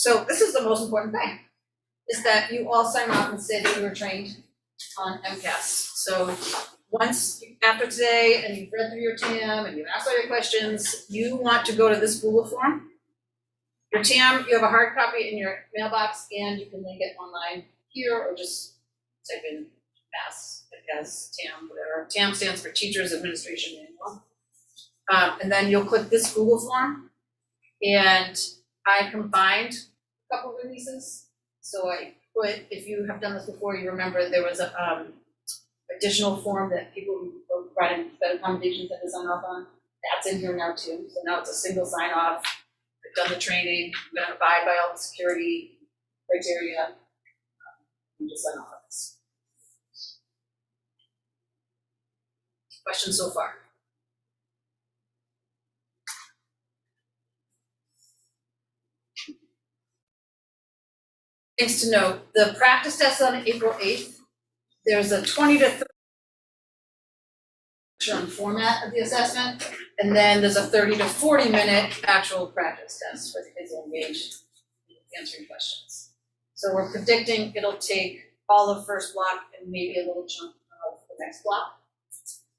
So this is the most important thing, is that you all sign off and say that you were trained on MCAS. So once, after today, and you've read through your TAM and you've asked all your questions, you want to go to this Google form. Your TAM, you have a hard copy in your mailbox, and you can link it online here, or just type in MCAS, TAM, whatever. TAM stands for Teachers Administration Manual. And then you'll click this Google form, and I combined a couple releases. So I put, if you have done this before, you remember there was a additional form that people who were providing Ell Accommodations had to sign off on. That's in here now too. So now it's a single sign off. I've done the training. I'm going to abide by all the security criteria. And just sign off on this. Questions so far? Things to note, the practice test on April 8th, there's a 20 to 30 format of the assessment, and then there's a 30 to 40 minute actual practice test where the kids will engage in answering questions. So we're predicting it'll take all of first block and maybe a little chunk of the next block.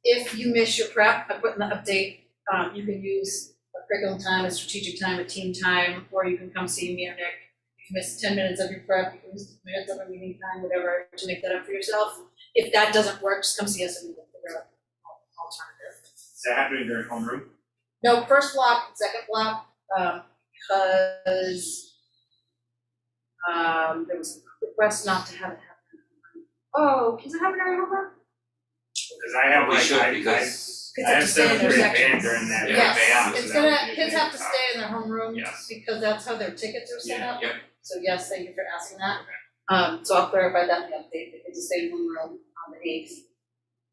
If you miss your prep, I put in the update, you can use a curriculum time, a strategic time, a team time, or you can come see me or Nick. If you miss 10 minutes of your prep, you can miss 10 minutes of a meeting time, whatever, to make that up for yourself. If that doesn't work, just come see us and we'll figure out alternative. Is that happening during homeroom? No, first block, second block, because there was a request not to have it happen. Oh, can it happen during homeroom? Because I have Kids I have have to stay in seventh their grade sections. band during that. Yes, it's so that gonna, would be a kids big have to top. stay in their homeroom Yes. because that's how their tickets are set Yeah, up. yep. So yes, thank you for asking that. So I'll clarify that in the update. The kids will stay in homeroom on the 8th,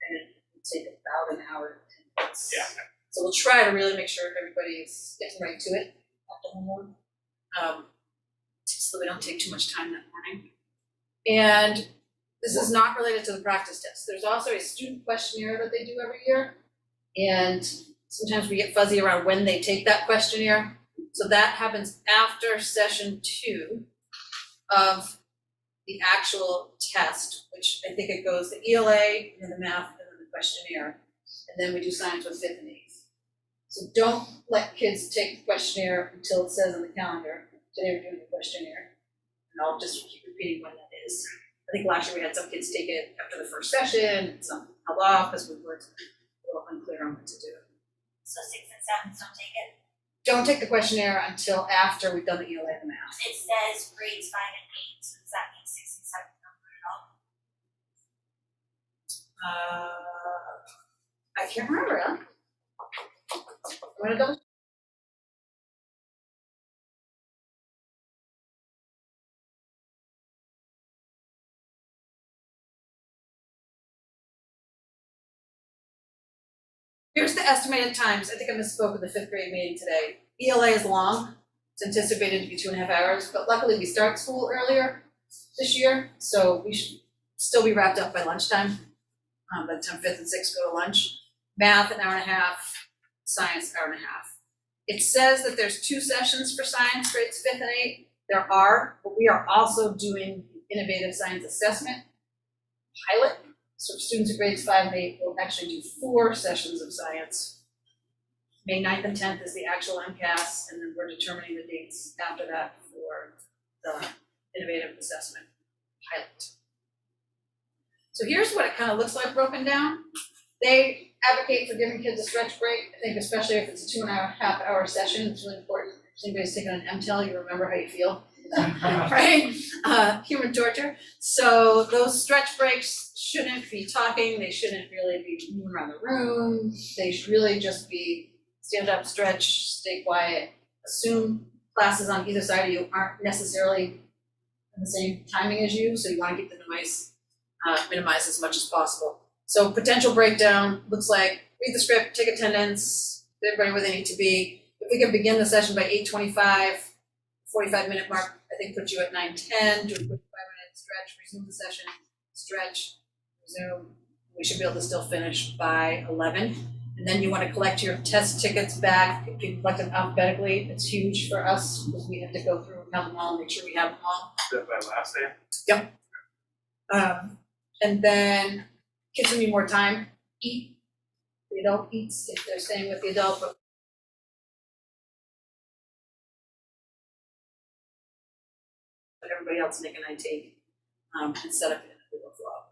and it will take about an hour to 10 minutes. Yeah. So we'll try to really make sure everybody's getting right to it after homeroom, so we don't take too much time that morning. And this is not related to the practice test. There's also a student questionnaire that they do every year. And sometimes we get fuzzy around when they take that questionnaire. So that happens after session 2 of the actual test, which I think it goes the ELA, and then the math, and then the questionnaire. And then we do science with 5th and 8th. So don't let kids take the questionnaire until it says on the calendar, today we're doing the questionnaire. And I'll just keep repeating when that is. I think last year we had some kids take it after the first session, and some held off because we were a little unclear on what to do. So 6 and 7s don't take it? Don't take the questionnaire until after we've done the ELA and the math. It says grades 5 and 8, so does that mean 6 and 7 don't put it all? I can't remember, huh? I'm gonna double. Here's the estimated times. I think I misspoke in the 5th grade meeting today. ELA is long. It's anticipated to be 2.5 hours, but luckily we start school earlier this year, so we should still be wrapped up by lunchtime. By the time 5th and 6th go to lunch. Math, an hour and a half. Science, hour and a half. It says that there's 2 sessions for science, grades 5th and 8th. There are, but we are also doing innovative science assessment pilot. So students of grades 5 and 8 will actually do 4 sessions of science. May 9th and 10th is the actual MCAS, and then we're determining the dates after that for the innovative assessment pilot. So here's what it kind of looks like broken down. They advocate for giving kids a stretch break. I think especially if it's a 2.5 hour session, it's really important. If anybody's taking an MTEL, you remember how you feel, right? Human torture. So those stretch breaks shouldn't be talking. They shouldn't really be moving around the room. They should really just be stand up, stretch, stay quiet. Assume classes on either side of you aren't necessarily in the same timing as you, so you want to keep the noise minimized as much as possible. So potential breakdown looks like read the script, take attendance, get everybody where they need to be. If we can begin the session by 8:25, 45-minute mark, I think put you at 9:10, do a quick 5-minute stretch, resume the session, stretch, resume. We should be able to still finish by 11. And then you want to collect your test tickets back. If you collect them alphabetically, it's huge for us because we have to go through count them all, make sure we have them all. Is that by last day? And then kids who need more time, eat. The adult eats if they're staying with the adult, but everybody else make a night take, and set up in the overflow.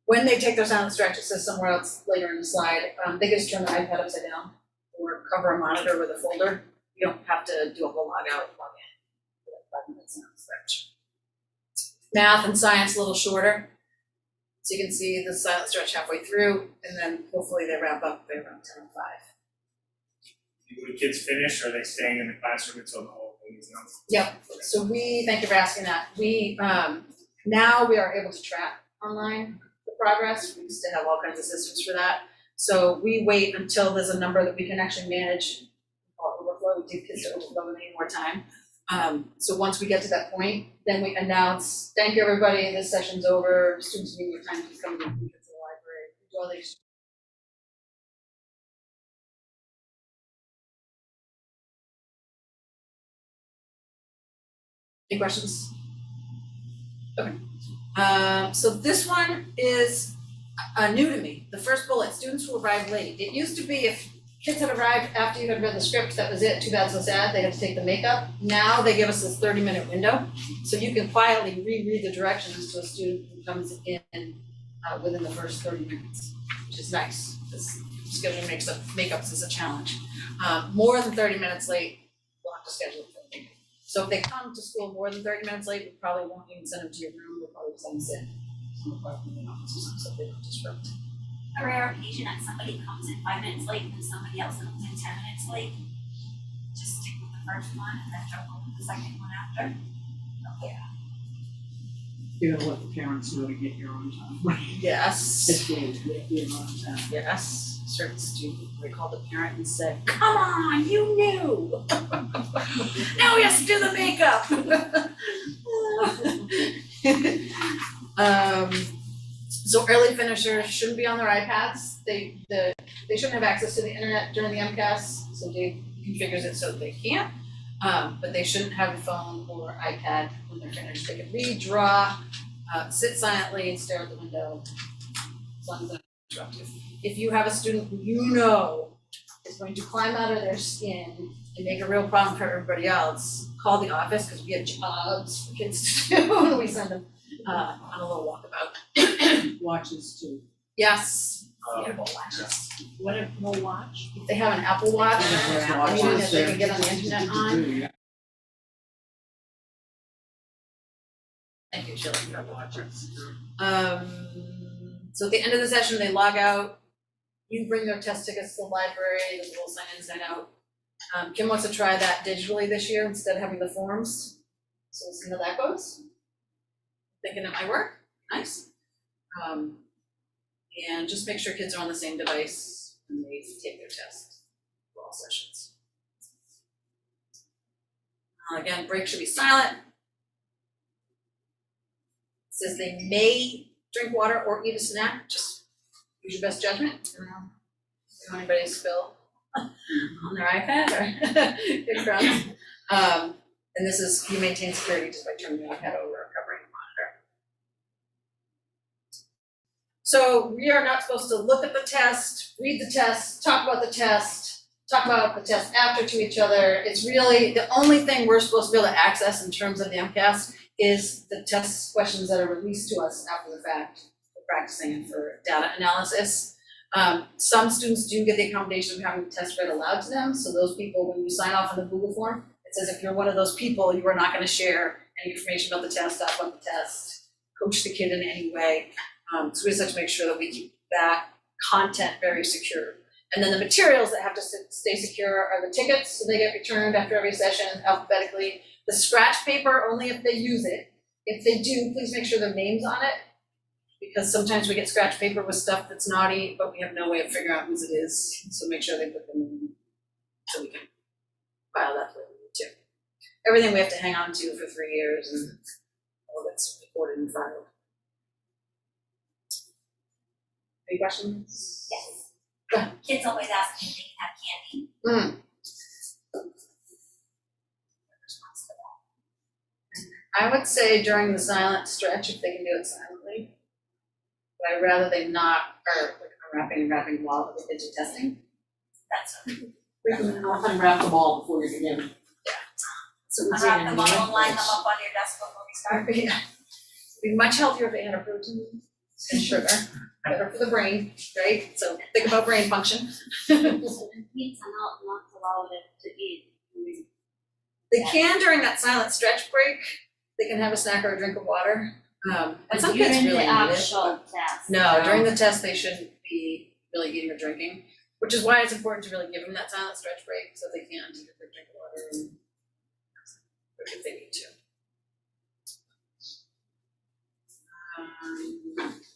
When they take their silent stretch, it says somewhere else later in the slide, they just turn the iPad upside down or cover a monitor with a folder. You don't have to do a whole log out, log in for like 5 minutes silent stretch. Math and science a little shorter. So you can see the silent stretch halfway through, and then hopefully they wrap up by around 10:05. When kids finish, are they staying in the classroom until the whole thing is done? Yep, so thank you for asking that. We, now we are able to track online the progress. We used to have all kinds of systems for that. So we wait until there's a number that we can actually manage overflow. We do kids to overflow when they need more time. So once we get to that point, then we announce, thank you everybody, this session's over, students need more time to come to the library, do all these. Any questions? Okay. So this one is new to me. The first bullet, students who arrive late. It used to be if kids had arrived after you had read the script, that was it, too bad, so sad, they had to take the makeup. Now they give us this 30-minute window, so you can quietly reread the directions to a student who comes in within the first 30 minutes, which is nice, because scheduling makeups is a challenge. More than 30 minutes late, we'll have to schedule it for the makeup. So if they come to school more than 30 minutes late, we probably won't even send them to your room, we'll probably send them in. So they don't disrupt. A rare occasion that somebody comes in 5 minutes late and somebody else comes in 10 minutes late. Just stick with the first one and then juggle with the second one after. Okay. You gotta let the parents know to get your own time. Yes. It's good, get your own time. Yes. Certain student, they called the parent and said, come on, you knew. Now we have to do the makeup. So early finishers shouldn't be on their iPads. They shouldn't have access to the internet during the MCAS, so Dave configures it so they can't. But they shouldn't have a phone or iPad when they're finished. They can read, draw, sit silently and stare at the window, as long as they're not interrupted. If you have a student who you know is going to climb out of their skin and make a real problem for everybody else, call the office, because we have jobs for kids to do, and we send them on a little walkabout. Watches too. Yes, wearable watches. What if no watch? If they have an Apple Watch, meaning that they can get on the internet on. Thank you, Shirley, for the watches. So at the end of the session, they log out. You bring their test tickets to the library, there's a little sign in, sign out. Kim wants to try that digitally this year instead of having the forms. So we'll see how that goes. Thinking it might work, nice. And just make sure kids are on the same device when they take their test for all sessions. Again, break should be silent. It says they may drink water or eat a snack, just use your best judgment. I don't want anybody to spill on their iPad or get crumbs. And this is, you maintain security just by turning the iPad over and covering the monitor. So we are not supposed to look at the test, read the test, talk about the test after to each other. It's really, the only thing we're supposed to be able to access in terms of the MCAS is the test questions that are released to us after the fact for practicing and for data analysis. Some students do get the accommodation of having the test read aloud to them. So those people, when you sign off on the Google form, it says if you're one of those people, you are not going to share any information about the test, talk about the test, coach the kid in any way. So we just have to make sure that we keep that content very secure. And then the materials that have to stay secure are the tickets, so they get returned after every session alphabetically. The scratch paper, only if they use it. If they do, please make sure their name's on it, because sometimes we get scratch paper with stuff that's naughty, but we have no way of figuring out whose it is. So make sure they put them in so we can file that the way we need to. Everything we have to hang on to for 3 years, and all of it's recorded and filed. Any questions? Yes. Go ahead. Kids always ask me if they can have candy. Response to I would say during the silent stretch, if they can do it silently. But I'd rather they not, or like unwrapping while the kids are testing. That's We can unwrap them all before you begin. So I'll wrap them all and line them up on your desk before we start. Yeah. It'd be much healthier if they had a protein and sugar, better for the brain, right? So think about brain function. And kids are not allowed to eat. They can during that silent stretch break, they can have a snack or a drink of water. And some kids really need During it. the actual test. No, during the test, they shouldn't be really eating or drinking, which is why it's important to really give them that silent stretch break so they can take a quick drink of water and if they need to.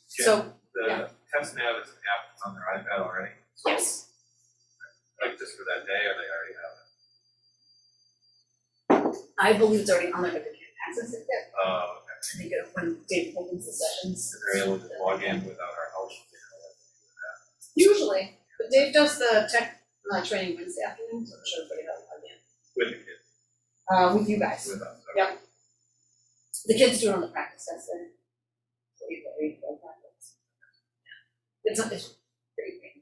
So, The test nav is an app that's on their iPad already, yes, like just for that day, or they already have it? I believe it's already on there, but they can't access it yet. Oh, okay. I think when Dave opens the sessions. So they're able to log in without our help. Usually, but Dave does the tech training Wednesday afternoon, so I'm sure everybody has log in. With the kids, With you guys. with us. Yep. The kids do it on the practice test then. So we practice. It's pretty great.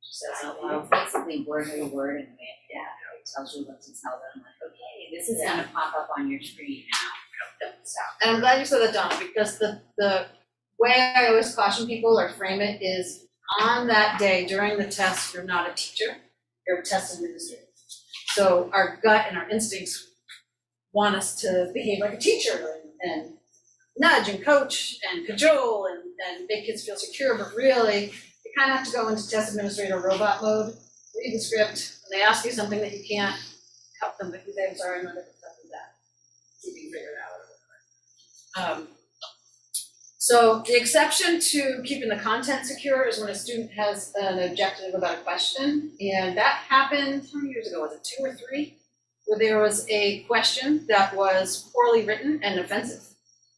She says out loud. Basically word for word and it tells you what to tell them, like, okay, this is gonna pop up on your screen now. So, And I'm glad you said that, Donna, because the way I always caution people or frame it is on that day during the test, you're not a teacher, you're a test administrator. So our gut and our instincts want us to behave like a teacher and nudge and coach and cajole and make kids feel secure, but really, you kind of have to go into test administrator robot mode, read the script, and they ask you something that you can't help them, but you say, I'm sorry, I'm not gonna help with that. See if you can figure it out. So the exception to keeping the content secure is when a student has an objective about a question, and that happened, how many years ago, was it 2 or 3? Where there was a question that was poorly written and offensive.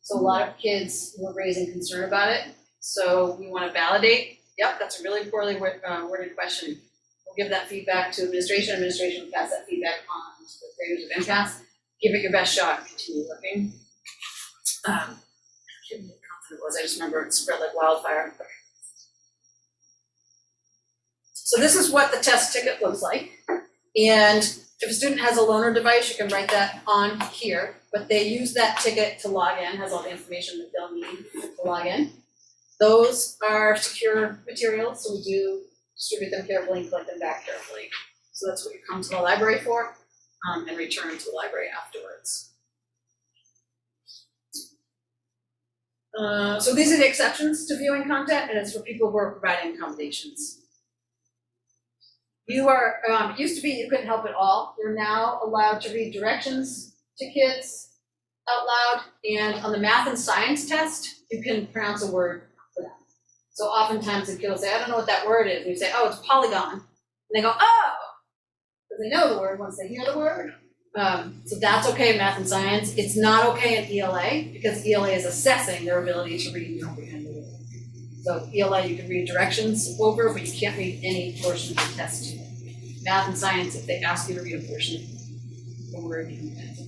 So a lot of kids were raising concern about it, so we want to validate, yep, that's a really poorly worded question. We'll give that feedback to administration will pass that feedback on to the graders of MCAS. Give it your best shot, continue looking. I can't remember what content it was, I just remember it spread like wildfire. So this is what the test ticket looks like. And if a student has a loaner device, you can write that on here, but they use that ticket to log in, has all the information that they'll need to log in. Those are secure materials, so we do distribute them carefully and collect them back carefully. So that's what you come to the library for, and return to the library afterwards. So these are the exceptions to viewing content, and it's for people who are providing accommodations. You are, it used to be you couldn't help at all. You're now allowed to read directions to kids out loud, and on the math and science test, you can pronounce a word for them. So oftentimes the kids will say, I don't know what that word is. And you say, oh, it's polygon. And they go, oh, because they know the word once they hear the word. So that's okay in math and science. It's not okay in ELA, because ELA is assessing their ability to read and comprehend the word. So ELA, you can read directions over, but you can't read any portion of the test. Math and science, if they ask you to read a portion of the word, you can answer it.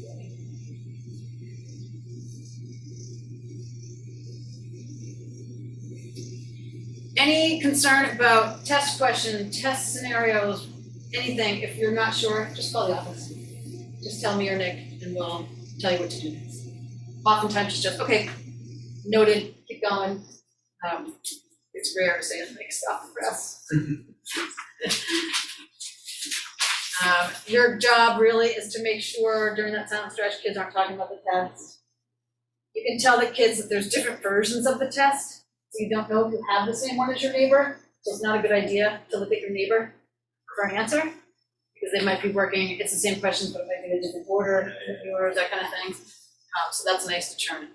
Any concern about test question, test scenarios, anything, if you're not sure, just call the office. Just tell me or Nick, and we'll tell you what to do next. Oftentimes it's just, okay, noted, keep going. It's rare to say like stop the press. Your job really is to make sure during that silent stretch kids aren't talking about the test. You can tell the kids that there's different versions of the test, so you don't know if you have the same one as your neighbor. So it's not a good idea to look at your neighbor for an answer, because they might be working, it's the same questions, but it might be in a different order, different yours, that kind of thing. So that's nice to determine.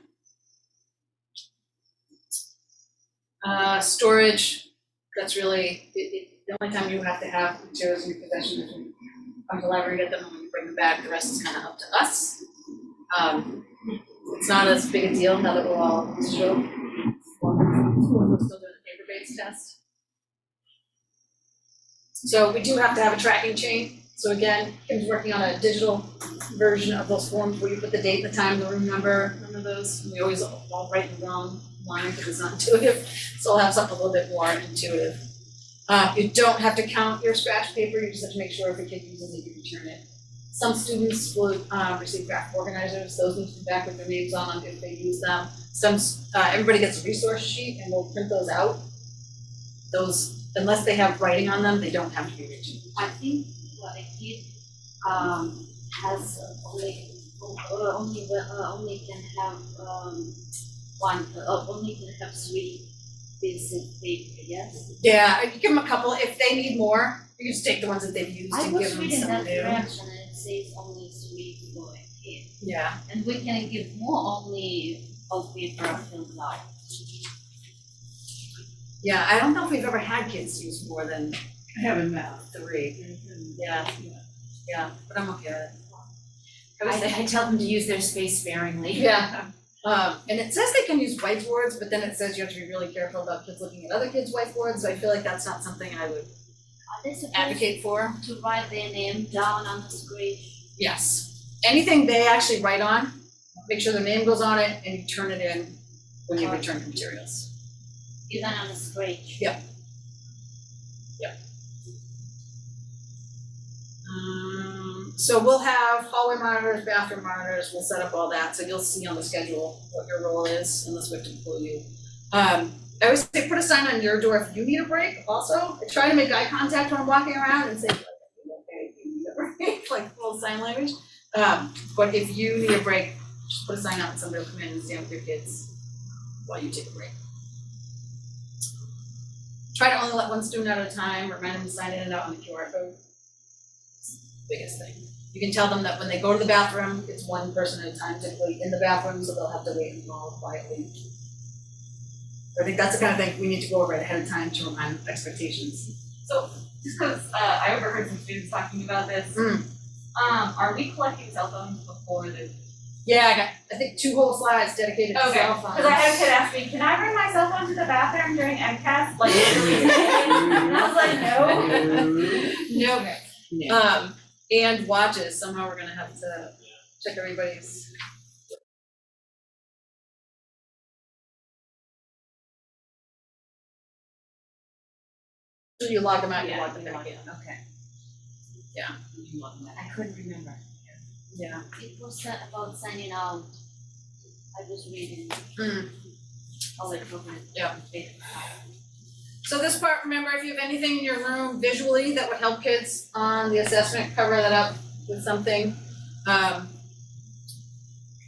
Storage, that's really, the only time you have to have materials in your possession is when you come to the library and get them, and when you bring them back, the rest is kind of up to us. It's not as big a deal now that we're all digital. We're still doing a paper-based test. So we do have to have a tracking chain So again, Kim's working on a digital version of those forms where you put the date, the time, the room number, remember those? We always all write the wrong line because it's not intuitive, so we'll have something a little bit more intuitive. You don't have to count your scratch paper, you just have to make sure if a kid uses it, you return it. Some students will receive graphic organizers, those need to be back with their names on them if they use them. Everybody gets a resource sheet and we'll print those out. Those, unless they have writing on them, they don't have to be returned. I think what a kid has only can have only can have 3 pieces of paper, yes? Yeah, you give them a couple, if they need more, you just take the ones that they've used I and was give them reading some that new. direction and it says only 3 for a kid. Yeah, And we can give more only of paper filled out. yeah, I don't know if we've ever had kids use more than I have in math. 3. Yeah, yeah, but I'm okay with it. I tell them to use their space sparingly. Yeah, and it says they can use whiteboards, but then it says you have to be really careful about kids looking at other kids' whiteboards, so I feel like that's not something I would Are they supposed advocate for. to write their name down on the screen? Yes, anything they actually write on, make sure their name goes on it and you turn it in when you return the materials. Even on the screen? Yep. So we'll have hallway monitors, bathroom monitors, we'll set up all that, so you'll see on the schedule what your role is, unless we have to pull you. I always say put a sign on your door if you need a break also. I try to make eye contact when I'm walking around and say, like, okay, you need a break, like full sign language. But if you need a break, just put a sign out and somebody will come in and stand with your kids while you take a break. Try to only let one student at a time, remind them to sign in and out on the QR code. Biggest thing. You can tell them that when they go to the bathroom, it's one person at a time typically in the bathroom, so they'll have to wait and follow quietly. I think that's the kind of thing we need to go over ahead of time to remind expectations. So, just because I overheard some students talking about this, are we collecting cell phones before the? Yeah, I got, I think 2 whole slides dedicated to Okay, cell phones. because I had a kid ask me, can I bring my cell phone to the bathroom during MCAS? Like, and I was like, no. No. And watches, somehow we're gonna have to check everybody's. So you log them out, you log them back in, okay. I couldn't remember. Yeah. It was about signing out. I was reading. Oh, it was. Yeah. So this part, remember, if you have anything in your room visually that would help kids on the assessment, cover that up with something.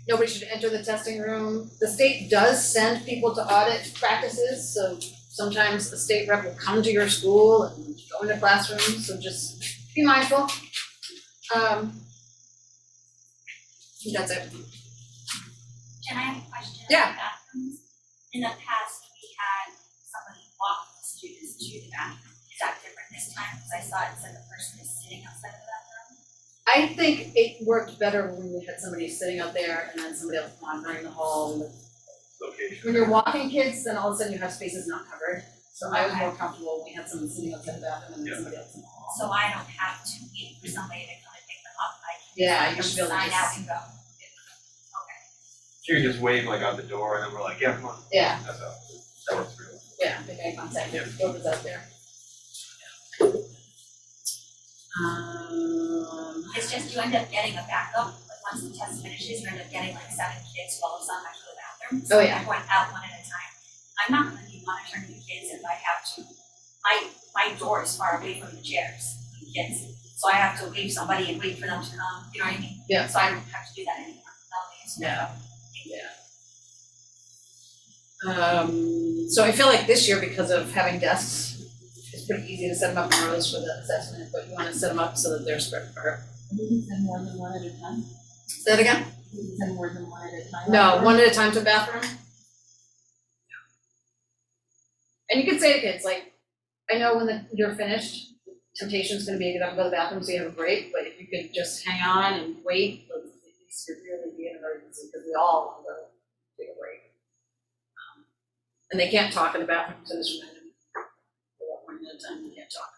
Nobody should enter the testing room. The state does send people to audit practices, so sometimes the state rep will come to your school and go into classrooms, so just be mindful. I think that's it. Can I have a question Yeah. about bathrooms? In the past, we had somebody walk the students to the bathroom. Is that different this time? Because I saw it said the person is sitting outside of the bathroom. I think it worked better when we had somebody sitting out there and then somebody else monitoring the hall. Location. When you're walking kids, then all of a sudden you have spaces not covered. So I was more comfortable when we had someone sitting outside the bathroom and then somebody else in the hall. So I don't have to wait for somebody to come and pick them up. I can Yeah, just you should be able to sign just- out and go. Okay. You can just wave like out the door and then we're like, yeah, come on. Yeah, That's how, that works pretty well. yeah, make eye contact, whoever's out there. It's just you end up getting a backup, like once the test finishes, you end up getting like 7 kids while it's on back to the bathroom. So Oh, yeah. you're going out one at a time. I'm not gonna be monitoring the kids if I have to. My door is far away from the chairs, the kids. So I have to wave somebody and wait for them to come, you know what I mean? Yeah. So I don't have to do that anymore. Nowadays. So I feel like this year, because of having desks, it's pretty easy to set them up in rows for the assessment, but you wanna set them up so that they're spread apart. We can send more than one at a time. Say that again? We can send more than one at a time. No, one at a time to the bathroom. And you can say to kids, like, I know when you're finished, temptation's gonna be to get up and go to the bathroom so you have a break, but if you could just hang on and wait, at least you're really be in an emergency, because we all want to go take a break. And they can't talk in the bathroom, so just remind them, one at a time, you can't talk.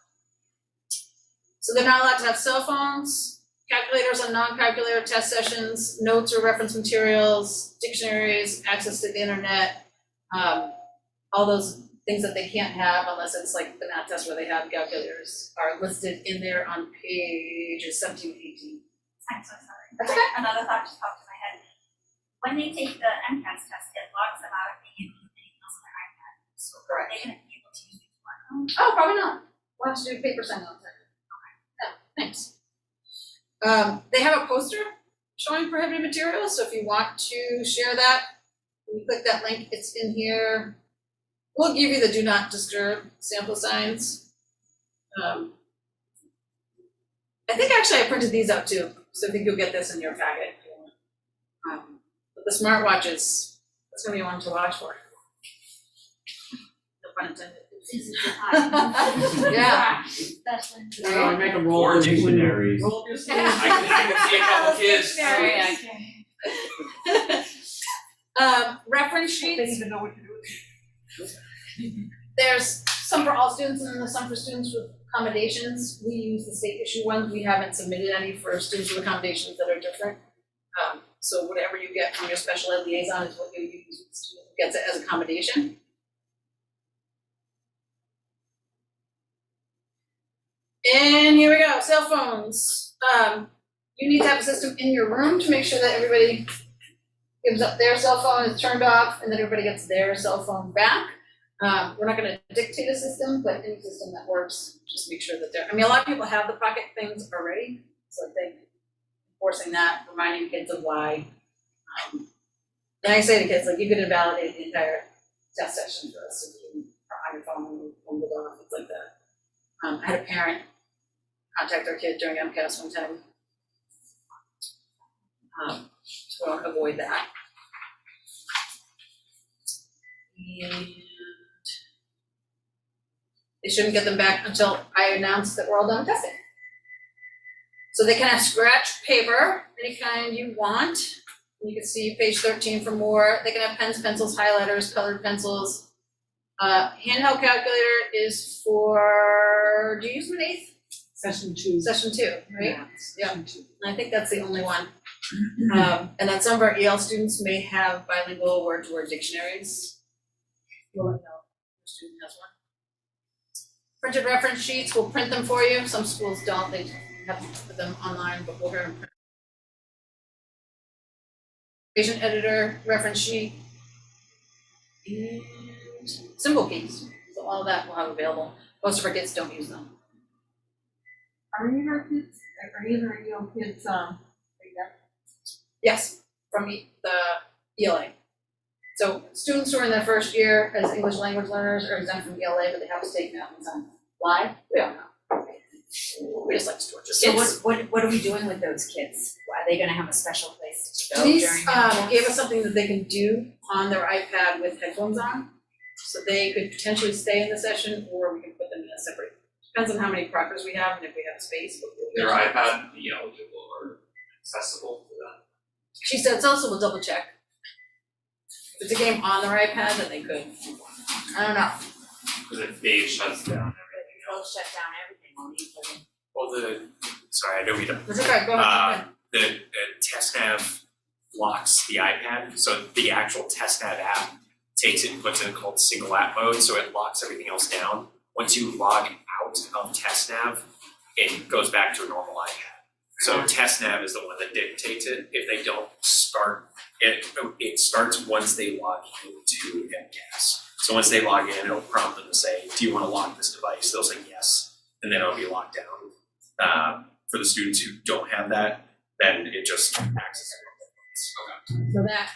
So they're not allowed to have cell phones, calculators on non-calculator test sessions, notes or reference materials, dictionaries, access to the internet, all those things that they can't have unless it's like the math test where they have calculators are listed in there on pages 17 and 18. I'm so sorry. That's okay. Another thought just popped in my head. When they take the MCAS test, it logs them out of being anything else on their iPad. So are they gonna be able to use the smartphone? Oh, probably not. We'll have to do paper sign on that. Yeah, thanks. They have a poster showing prohibited materials, so if you want to share that, when you click that link, it's in here. We'll give you the do not disturb sample signs. I think actually I printed these out too, so I think you'll get this in your packet. But the smartwatches, that's gonna be one to watch for. No pun intended. Yeah. Especially. So I make a roll. Or dictionaries. Roll your sleeves. I can see a couple kids. Reference They sheets. even know what to do with it. There's some for all students and then there's some for students with accommodations. We use the state issue ones. We haven't submitted any for students with accommodations that are different. So whatever you get from your special ed liaison is what you use with the student who gets it as accommodation. And here we go, cell phones. You need to have a system in your room to make sure that everybody gives up their cell phone, is turned off, and then everybody gets their cell phone back. We're not gonna dictate a system, but any system that works, just make sure that they're, I mean, a lot of people have the pocket things already, so I think enforcing that, reminding kids of why. And I say to kids, like, you could invalidate the entire test session for us if you are on your phone and you phone it off, things like that. I had a parent contact their kid during MCAS one time. So avoid that. And they shouldn't get them back until I announce that we're all done testing. So they can have scratch paper, any kind you want. You can see page 13 for more. They can have pens, pencils, highlighters, colored pencils. Handheld calculator is for, do you use them in 8th? Session 2. Session 2, right? Yeah, session 2. I think that's the only one. And then some of our EL students may have bilingual word-to-word dictionaries. We'll let you know if a student has one. Printed reference sheets, we'll print them for you. Some schools don't, they have to put them online, but we'll go and print. Patient editor, reference sheet, and symbol keys. So all of that we'll have available. Most of our kids don't use them. Are any of our kids, are any of our EL kids, like that? Yes, from the ELA. So students who are in their first year as English language learners are exempt from ELA, but they have to take Mountain Time. Why? We don't know. We just like to torture So kids. what are we doing with those kids? Are they gonna have a special place to go Police during that? gave us something that they can do on their iPad with headphones on. So they could potentially stay in the session or we can put them in a separate, depends on how many proctors we have and if we have space. But we'll Their iPad be eligible or accessible for that. She said, so we'll double check. If it's a game on their iPad, then they could. I don't know. Because if Dave shuts down everything They'll else. shut down everything, we'll need for them. Well, sorry, I know we don't. It's okay, go ahead. The TestNav locks the iPad, so the actual TestNav app takes it and puts it in called single app mode, so it locks everything else down. Once you log out of TestNav, it goes back to a normal iPad. So TestNav is the one that dictates it. If they don't start, it starts once they log into MCAS. So once they log in, it'll prompt them to say, do you want to lock this device? They'll say yes, and then it'll be locked down. For the students who don't have that, then it just accesses it. So that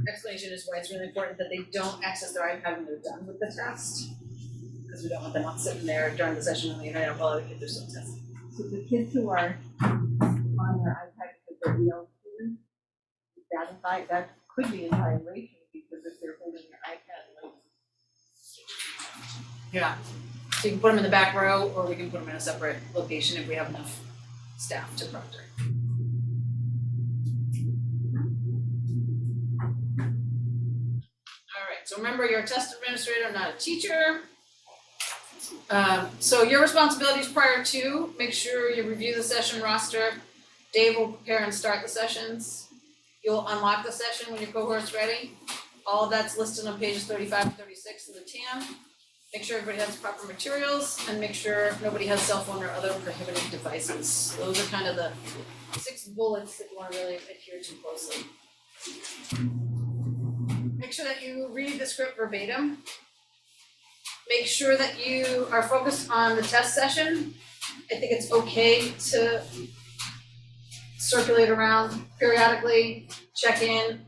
explanation is why it's really important that they don't access their iPad when they're done with the test. Because we don't want them not sitting there during the session on the internet while other kids are still testing. So the kids who are on their iPad because they're EL students, that could be in violation because if they're holding their iPad like. Yeah. So you can put them in the back row or we can put them in a separate location if we have enough staff to proctor. All right, so remember you're a test administrator, not a teacher. So your responsibilities prior to, make sure you review the session roster. Dave will prepare and start the sessions. You'll unlock the session when your cohort's ready. All of that's listed on pages 35 and 36 of the TAM. Make sure everybody has proper materials and make sure nobody has cell phone or other prohibited devices. Those are kind of the 6 bullets that you want to really adhere to closely. Make sure that you read the script verbatim. Make sure that you are focused on the test session. I think it's okay to circulate around periodically, check in,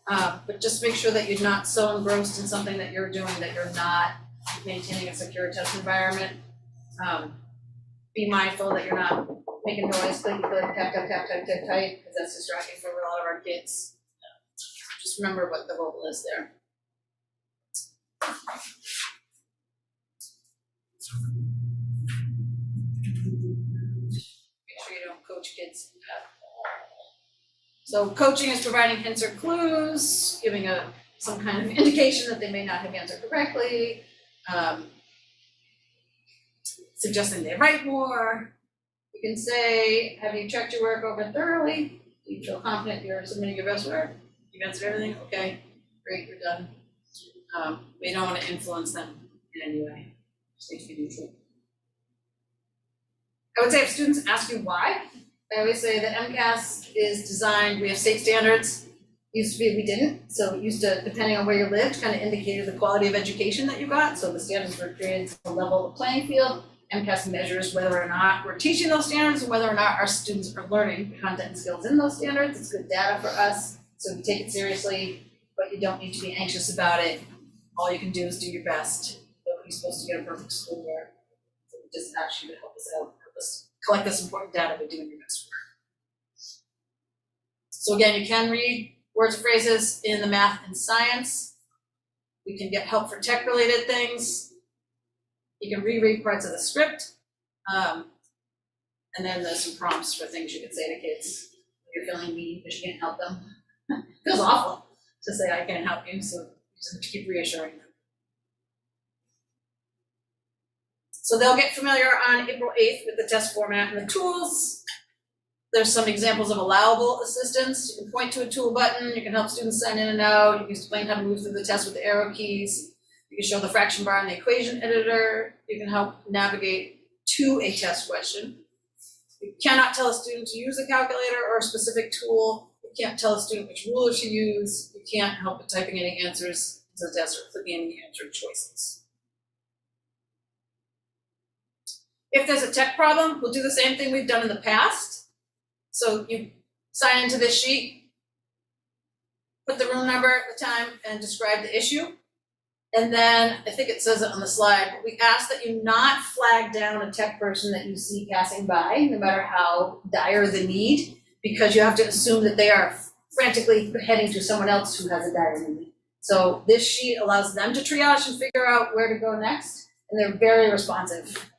but just make sure that you're not so engrossed in something that you're doing that you're not maintaining a secure test environment. Be mindful that you're not making noise, click, tap, because that's distracting for a lot of our kids. Just remember what the role is there. Make sure you don't coach kids. So coaching is providing hints or clues, giving some kind of indication that they may not have answered correctly, suggesting they write more. You can say, have you checked your work over thoroughly? Do you feel confident you're submitting your best work? You've answered everything? Okay, great, you're done. We don't want to influence them in any way. Just need to be neutral. I would say if students ask you why, I always say that MCAS is designed, we have state standards. Used to be we didn't, so it used to, depending on where you lived, kind of indicated the quality of education that you got. So the standards were created to level the playing field. MCAS measures whether or not we're teaching those standards and whether or not our students are learning content and skills in those standards. It's good data for us, so we take it seriously, but you don't need to be anxious about it. All you can do is do your best. Nobody's supposed to get a perfect school year. So we just ask you to help us out, help us collect this important data by doing your best work. So again, you can read words and phrases in the math and science. We can get help for tech-related things. You can reread parts of the script. And then there's some prompts for things you can say to kids. If you're feeling mean because you can't help them. It feels awful to say I can't help you, so you just have to keep reassuring them. So they'll get familiar on April 8th with the test format and the tools. There's some examples of allowable assistance. You can point to a tool button, you can help students sign in and out, you can explain how to move through the test with the arrow keys, you can show the fraction bar in the equation editor, you can help navigate to a test question. You cannot tell a student to use a calculator or a specific tool, you can't tell a student which ruler to use, you can't help with typing any answers to the test or clicking any answer choices. If there's a tech problem, we'll do the same thing we've done in the past. So you sign into this sheet, put the room number, the time, and describe the issue. And then, I think it says it on the slide, but we ask that you not flag down a tech person that you see passing by, no matter how dire the need, because you have to assume that they are frantically heading to someone else who has a dire need. So this sheet allows them to triage and figure out where to go next, and they're very responsive.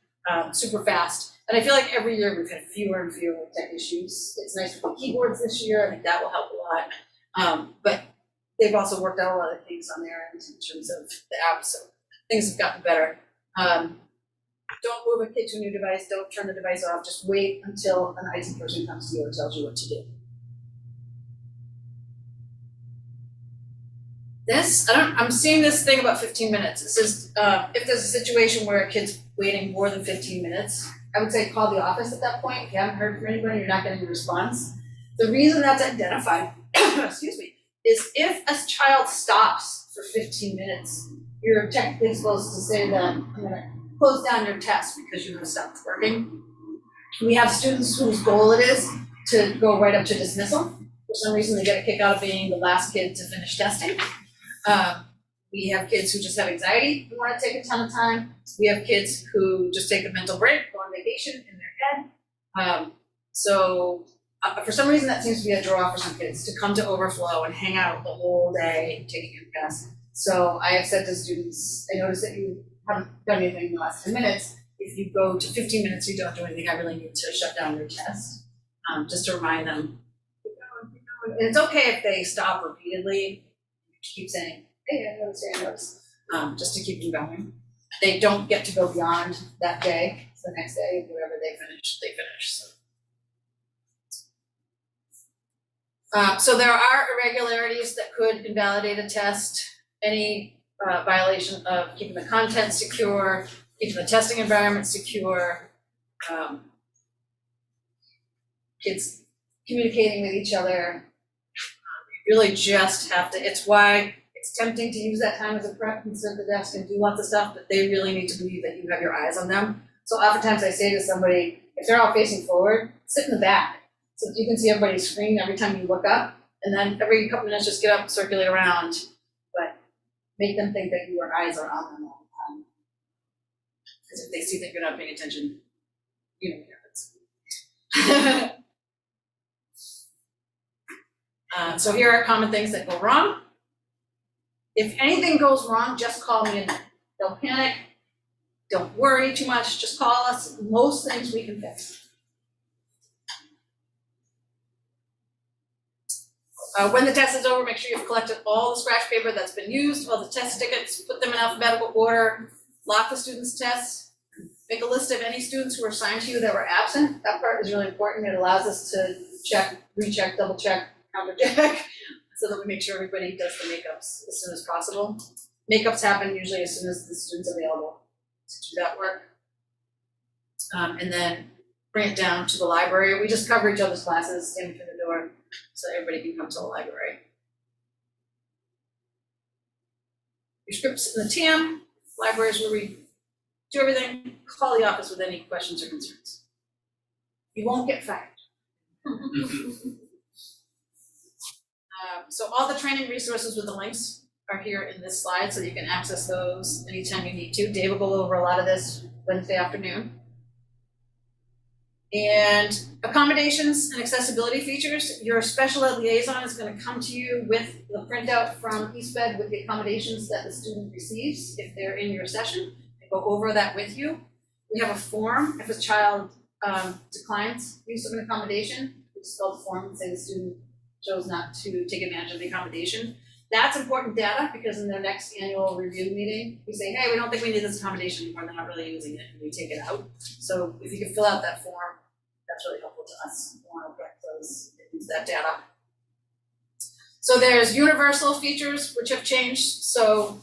Super fast. And I feel like every year we've had fewer and fewer tech issues. It's nice with the keyboards this year, I think that will help a lot. But they've also worked out a lot of things on their end in terms of the app, so things have gotten better. Don't move a kid to a new device, don't turn the device off, just wait until an IT person comes to you and tells you what to do. I'm seeing this thing about 15 minutes. It says, if there's a situation where a kid's waiting more than 15 minutes, I would say call the office at that point. If you haven't heard from anybody, you're not getting a response. The reason that's identified, excuse me, is if a child stops for 15 minutes, you're technically supposed to say to them, I'm gonna close down your test because you have stopped working. We have students whose goal it is to go right up to dismissal. For some reason, they get a kick out of being the last kid to finish testing. We have kids who just have anxiety and want to take a ton of time. We have kids who just take a mental break, go on vacation in their head. For some reason, that seems to be a draw for some kids to come to Overflow and hang out the whole day taking MCAS. So I have said to students, I noticed that you haven't done anything in the last 10 minutes. If you go to 15 minutes, you don't do anything, I really need to shut down your test. Just to remind them, keep going. And it's okay if they stop repeatedly. Keep saying, hey, I noticed, just to keep them going. they don't get to go beyond that day, it's the next day, whatever they finish, so. So there are irregularities that could invalidate a test, any violation of keeping the content secure, keeping the testing environment secure, kids communicating with each other. You really just have to, it's why it's tempting to use that time as a prep and sit at the desk and do lots of stuff, but they really need to believe that you have your eyes on them. So oftentimes I say to somebody, if they're all facing forward, sit in the back. So you can see everybody's screen every time you look up, and then every couple minutes just get up and circulate around, but make them think that your eyes are on them all the time. Because if they see that you're not paying attention, you know what happens. So here are common things that go wrong. If anything goes wrong, just call me and don't panic, don't worry too much, just call us. Most things we can fix. When the test is over, make sure you've collected all the scratch paper that's been used, all the test tickets, put them in alphabetical order, lock the students' tests, make a list of any students who were assigned to you that were absent. That part is really important. It allows us to check, recheck, double check, counter check, so that we make sure everybody does the makeups as soon as possible. Makeups happen usually as soon as the student's available to do that work. And then bring it down to the library. We just cover each other's classes, stand between the door, so everybody can come to the library. Your scripts in the TAM, libraries where we do everything, call the office with any questions or concerns. You won't get fired. So all the training resources with the links are here in this slide, so you can access those anytime you need to. Dave will go over a lot of this Wednesday afternoon. And accommodations and accessibility features, your special ed liaison is going to come to you with the printout from EastBed with the accommodations that the student receives if they're in your session, and go over that with you. We have a form if a child declines use of an accommodation. We just fill the form and say the student chose not to take advantage of the accommodation. That's important data because in their next annual review meeting, we say, hey, we don't think we need this accommodation anymore, they're not really using it, and we take it out. So if you can fill out that form, that's really helpful to us. We want to get those, use that data. So there's universal features which have changed. So,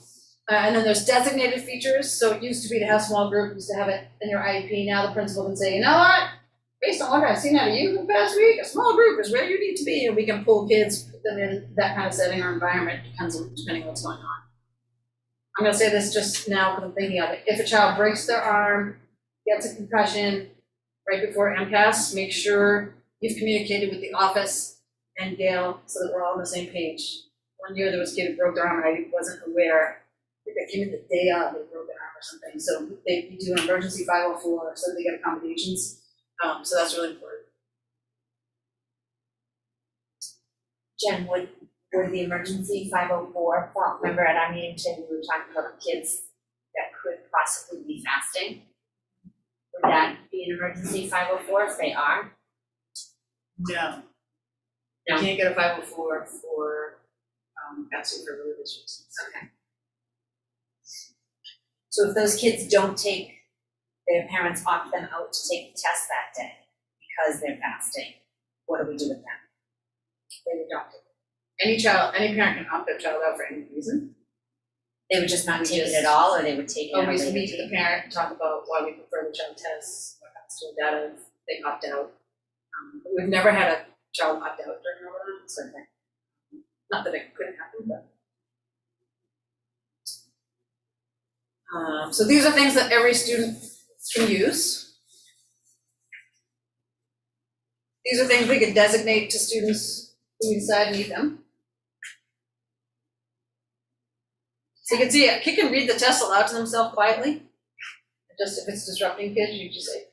and then there's designated features. So it used to be to have small group, used to have it in your IEP. Now the principal can say, you know what? Based on what I've seen out of you the past week, a small group is where you need to be, and we can pull kids, put them in that kind of setting or environment, depending on what's going on. I'm going to say this just now because I'm thinking of it. If a child breaks their arm, gets a concussion right before MCAS, make sure you've communicated with the office and Gail so that we're all on the same page. One year there was a kid who broke their arm and I wasn't aware. I think I came in the day of, they broke their arm or something. So we do an emergency 504 so they get accommodations. So that's really important. Jen, would the emergency 504 fall? Remember at our meeting today, we were talking about kids that could possibly be fasting. Would that be an emergency 504 if they are? No. No. You can't get a 504 for fasting for religious reasons. Okay. So if those kids don't take, their parents opt them out to take the test that day because they're fasting, what do we do with them? They're adopted. Any parent can opt their child out for any reason. They would just not take it at all, or they would take it at a Always later meet date? the parent and talk about why we prefer the child tests, what happens to data if they opt out. We've never had a child opt out during our run, so not that it couldn't happen, but. So these are things that every student can use. These are things we could designate to students who we decide need them. So you can see a kid can read the test aloud to themselves quietly. Just if it's disrupting kids, you just say,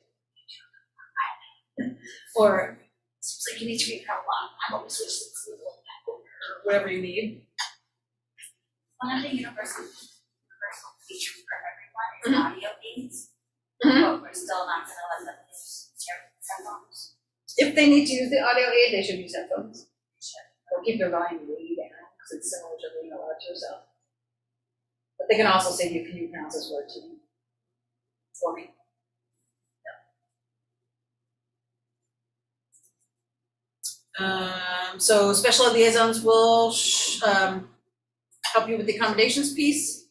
or it seems like you need to read out loud. I'm always listening to the or whatever you need. One of the universal features for everyone is audio aids, but we're still not gonna let them use cell phones. If they need to use the audio aid, they should use headphones. Or keep their volume way down, because it's similar to reading aloud to yourself. But they can also say, can you pronounce this word to me? for me. So special ed liaisons will help you with the accommodations piece.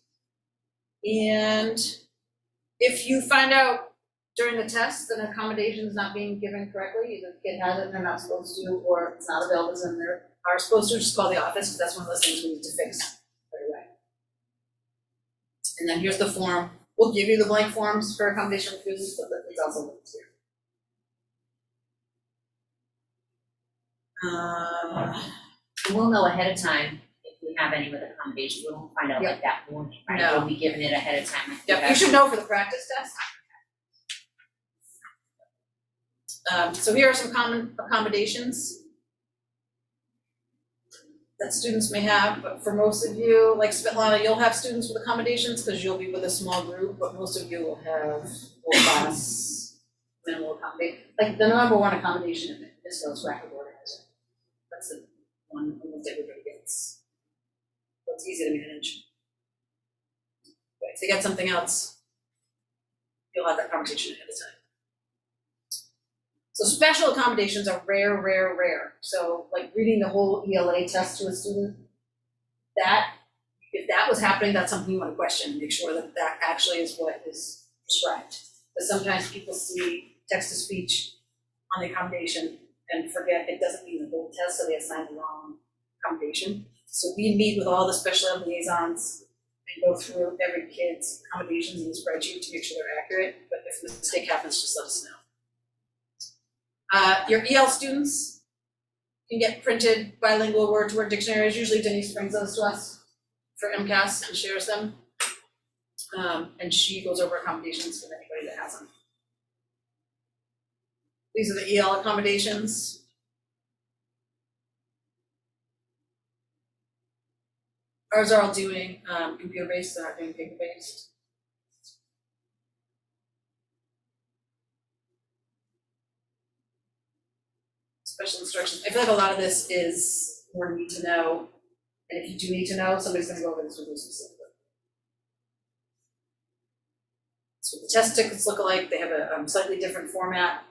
And if you find out during the test that an accommodation is not being given correctly, either the kid has it and they're not supposed to, or it's not available and they are supposed to, just call the office, because that's one of those things we need to fix right away. And then here's the form. We'll give you the blank forms for accommodation refusals, but it's also linked here. We'll know ahead of time if we have any with accommodations, we won't find out like that morning, right? No. We'll be given it ahead of time. Yep, you should know for the practice test. So here are some common accommodations that students may have, but for most of you, like Svetlana, you'll have students with accommodations because you'll be with a small group, but most of you will have full class, minimal accommodation. Like the number one accommodation in Miscoe's graphic organizer. That's the one almost everybody gets. So it's easy to manage. But if they get something else, you'll have that conversation ahead of time. So special accommodations are rare, rare, rare. So like reading the whole ELA test to a student, that, if that was happening, that's something you want to question, make sure that that actually is what is prescribed. Because sometimes people see text-to-speech on the accommodation and forget it doesn't mean the whole test, so they assign the wrong accommodation. So we meet with all the special ed liaisons and go through every kid's accommodations in the spreadsheet to make sure they're accurate, but if a mistake happens, just let us know. Your EL students can get printed bilingual word-to-word dictionaries. Usually Denise brings those to us for MCAS and shares them. And she goes over accommodations with anybody that has them. These are the EL accommodations. Ours are all doing computer-based, they're not doing paper-based. Special instructions. I feel like a lot of this is more need to know, and if you do need to know, somebody's gonna go over this with you specifically. So the test tickets look alike, they have a slightly different format.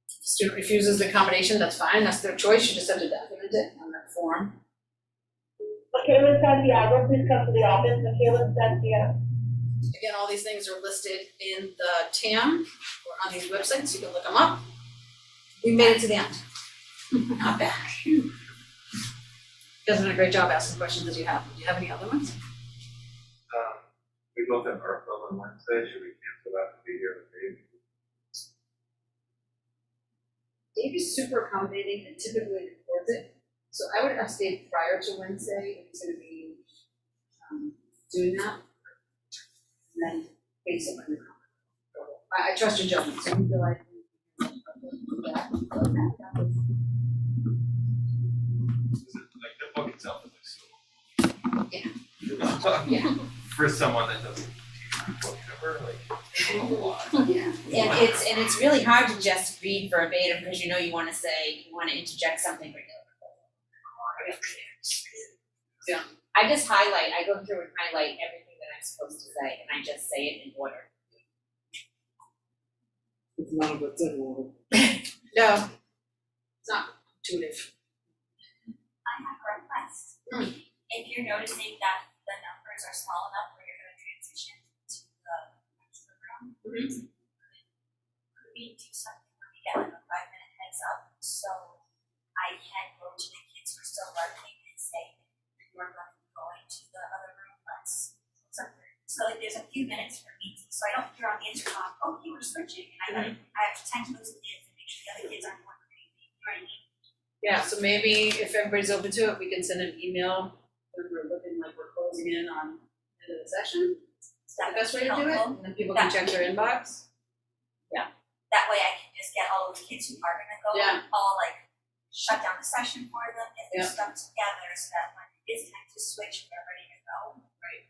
If the student refuses the accommodation, that's fine, that's their choice, you just have to document it on that form. Michaela Santiago, please come to the office. Michaela Santiago. Again, all these things are listed in the TAM or on these websites, you can look them up. We made it to the end. Not bad. You guys done a great job asking questions as you have. Do you have any other ones? We both have our film on Wednesday, should we cancel that to be here with Dave? Dave is super accommodating and typically records it. So I would ask Dave prior to Wednesday if he's gonna be doing that. And then based on your comment. I trust your judgment, so you feel like that. Like the book itself is like so. Yeah. For someone that doesn't teach book ever, like a lot. Yeah, and it's really hard to just read verbatim because you wanna say, you wanna interject something, but Yeah. I just highlight, I go through and highlight everything that I'm supposed to say, and I just say it in order. It's none of it's in order. No, it's not intuitive. I have a request. If you're noticing that the numbers are small enough where you're gonna transition to the next room, could we do something where we get like a 5-minute heads up, so I can go to the kids who are still learning and say, you're going to be going to the other room, let's something. So like there's a few minutes for me, so I don't hear on the intercom, oh, you were switching, and I have to tend to those kids and make sure the other kids aren't going crazy, you know what I mean? Yeah, so maybe if everybody's open to it, we can send an email when we're looking like we're closing in on the end of the session. Is that the best way to do it? And then people can check their inbox. That way I can just get all those kids who are gonna go, Yeah. all like shut down the session for them, get their Yeah. stuff together so that when it is time to switch, we're ready to go. Right.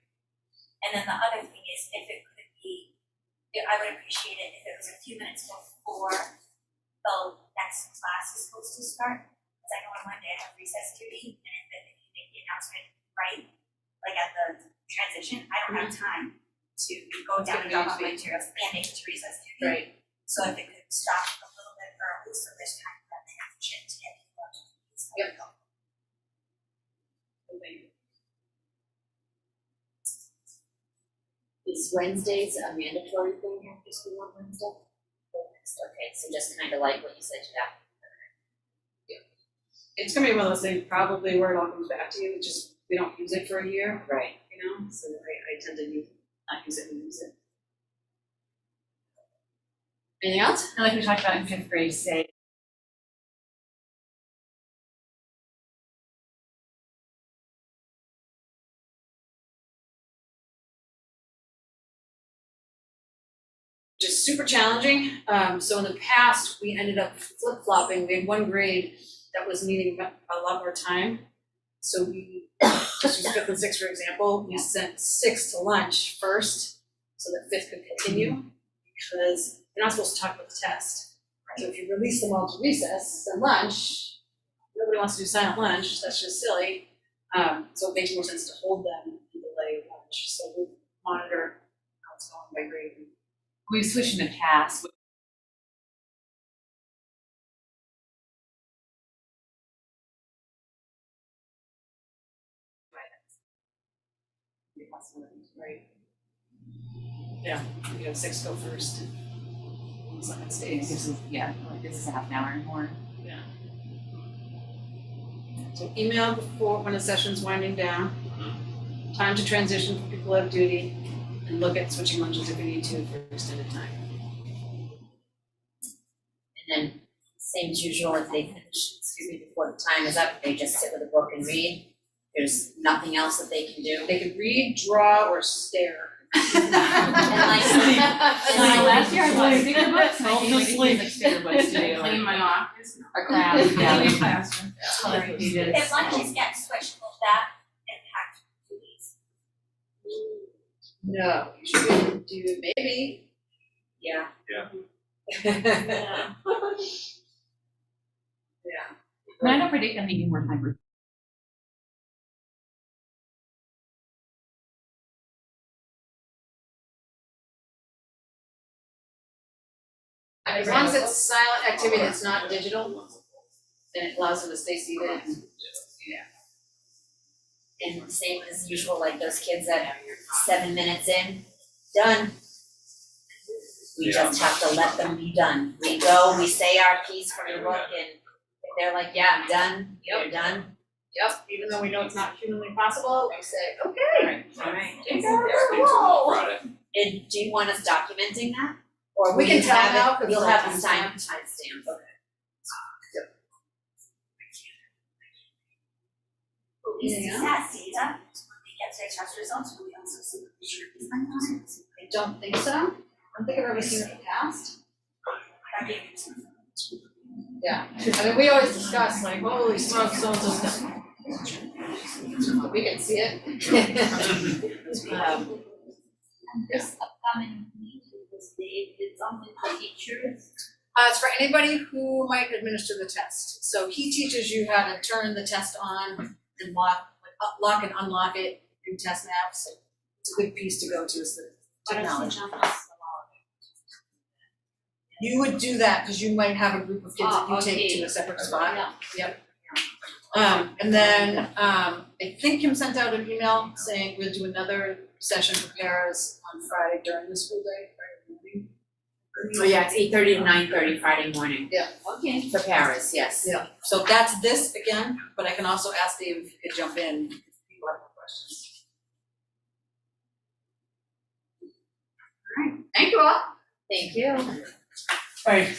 And then the other thing is if it could be, I would appreciate it if it was a few minutes before the next class is supposed to start. Cause I know on Monday I have recess duty, and if you make the announcement right, like at the transition, I don't have time to go down and drop off my materials and make it to recess duty. Right. So if it could stop a little bit early, so there's time for the action to get people up to speed. Yep. Is Wednesdays a mandatory thing after school on Wednesday? Okay, so just kind of like what you said, yeah. It's gonna be one of those things, probably where it all comes back to you, just, we don't use it for a year, Right. you know, so I tend to not use it and use it. Anything else? And like we talked about in fifth grade, say, Just super challenging. So in the past, we ended up flip-flopping. We had one grade that was needing a lot more time. So we, just use fifth and sixth, for example, we sent sixth to lunch first so that fifth could continue because you're not supposed to talk about the test. So if you release them all to recess, then lunch, nobody wants to do silent lunch, that's just silly. So it makes more sense to hold them and delay lunch. So we monitor how it's going by grade. we've switched in the past. Right. Yeah, we have six go first. Second This stays. is, yeah, like this is a half an hour and more. Yeah. So email before, when the session's winding down. Time to transition for people who have duty, and look at switching lunches if we need to for extended time. And then, same as usual, if they finish, before the time is up, they just sit with a book and read. There's nothing else that they can do. They could read, draw, or stare. And like, Last year I bought sticker books, and I I'll gave just like kids like sticker books to do. Clean my office. Or crafts, yeah, Clean like classroom. coloring pages. If lunches get switched, will that impact duties? No, you should be able to do maybe. yeah, Yeah. And I don't predict them needing more time for. As long as it's silent activity that's not digital, then it allows them to stay seated and, and same as usual, like those kids that 7 minutes in, done. We just have to let them be done. We go, we say our piece from the book, and if they're like, yeah, I'm done, they're done. Yep, even though we know it's not humanly possible, we say, okay. Alright. Friday. And do you want us documenting that? Or We will can you tell have now, it, 'cause you'll they'll have have the time. timestamp, okay. Anything else? That data, when they get their test results, will we also see what the sure is on it? I don't think so. I don't think I've ever seen it in the past. That gave me some. Yeah, I mean, we always discuss like, holy smokes, so-and-so's done. We can see it. This upcoming meeting, was they did something for teachers? It's for anybody who might administer the test. So he teaches you how to turn the test on and lock and unlock it in test nav. So it's a good piece to go to, is the technology. You would do that because you might have a group of kids that you take to a separate spot. Yep. And then I think Kim sent out an email saying we'll do another session for paras on Friday during the school day, Friday morning. Oh yeah, it's 8:30 to 9:30 Friday morning. Yeah. Okay. For Paris, yes. Yeah, so that's this again, but I can also ask Dave if he could jump in if people have more questions. Thank you all. Thank you. Alright,